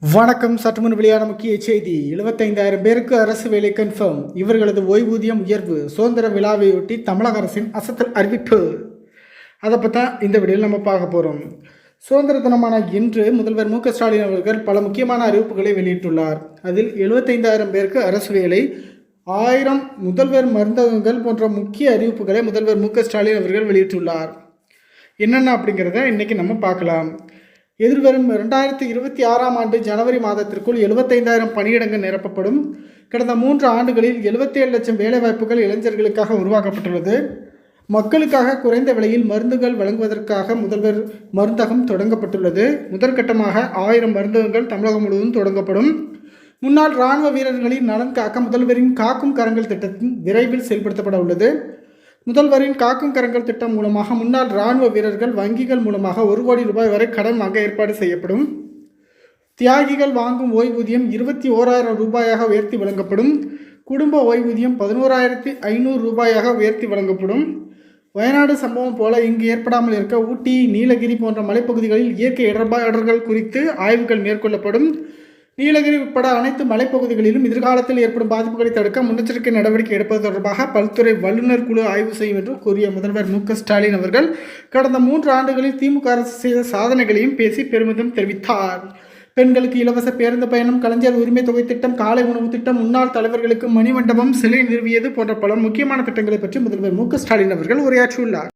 வணக்கம். சற்றுமுன் வெளியான முக்கிய செய்தி. 75,000 பேருக்கு அரசு வேலை கன்ஃபார்ம். இவர்களது ஓய்வூதியம் உயர்வு. சுதந்திர விழாவையொட்டி தமிழக அரசின் அசத்தல் அறிவிப்பு. அதை பற்றி இந்த வீடியோவில் நம்ம பார்க்க போகிறோம். சுதந்திர தினமான இன்று முதல்வர் மு க ஸ்டாலின் அவர்கள் பல முக்கியமான அறிவிப்புகளை வெளியிட்டுள்ளார். அதில் 75,000 பேருக்கு அரசு வேலை, 1000 முதல்வர் மருந்தகங்கள் போன்ற முக்கிய அறிவிப்புகளை முதல்வர் மு க ஸ்டாலின் அவர்கள் வெளியிட்டுள்ளார். என்னென்ன அப்படிங்கிறத இன்றைக்கி நம்ம பார்க்கலாம். எதிர்வரும் 2026ஆம் ஆண்டு ஜனவரி மாதத்திற்குள் 75,000 பணியிடங்கள் நிரப்பப்படும். கடந்த 3 ஆண்டுகளில் 77 லட்சம் வேலைவாய்ப்புகள் இளைஞர்களுக்காக உருவாக்கப்பட்டுள்ளது. மக்களுக்காக குறைந்த விலையில் மருந்துகள் வழங்குவதற்காக முதல்வர் மருந்தகம் தொடங்கப்பட்டுள்ளது. முதற்கட்டமாக 1000 மருந்தகங்கள் தமிழகம் முழுவதும் தொடங்கப்படும். முன்னாள் இராணுவ வீரர்களின் நலன் காக்க முதல்வரின் காக்கும் கரங்கள் திட்டத்தின் விரைவில் செயல்படுத்தப்பட உள்ளது. முதல்வரின் காக்கும் கரங்கள் திட்டம் மூலமாக முன்னாள் இராணுவ வீரர்கள் வங்கிகள் மூலமாக 1 கோடி ரூபாய் வரை கடன் வாங்க ஏற்பாடு செய்யப்படும். தியாகிகள் வாங்கும் ஓய்வூதியம் 21,000 ரூபாயாக உயர்த்தி வழங்கப்படும். குடும்ப ஓய்வூதியம் 11,500 ரூபாயாக உயர்த்தி வழங்கப்படும். வயநாடு சம்பவம் போல இங்கு ஏற்படாமல் இருக்க ஊட்டி, நீலகிரி போன்ற மலைப்பகுதிகளில் இயற்கை இடர்கள் குறித்து ஆய்வுகள் மேற்கொள்ளப்படும். நீலகிரி உட்பட அனைத்து மலைப்பகுதிகளிலும் எதிர்காலத்தில் ஏற்படும் பாதிப்புகளை தடுக்க முன்னெச்சரிக்கை நடவடிக்கை எடுப்பது தொடர்பாக பல்துறை வல்லுநர் குழு ஆய்வு செய்யும் என்று கூறிய முதல்வர் மு க ஸ்டாலின் அவர்கள் கடந்த 3 ஆண்டுகளில் திமுக அரசு செய்த சாதனைகளையும் பேசி பெருமிதம் தெரிவித்தார். பெண்களுக்கு இலவச பேருந்து பயணம், கலைஞர் உரிமை தொகை திட்டம், காலை உணவு திட்டம், முன்னாள் தலைவர்களுக்கு மணிமண்டபம், சிலை நிறுவியது போன்ற பல முக்கியமான திட்டங்களை பற்றி முதல்வர் மு க ஸ்டாலின் அவர்கள் உரையாற்றியுள்ளார்.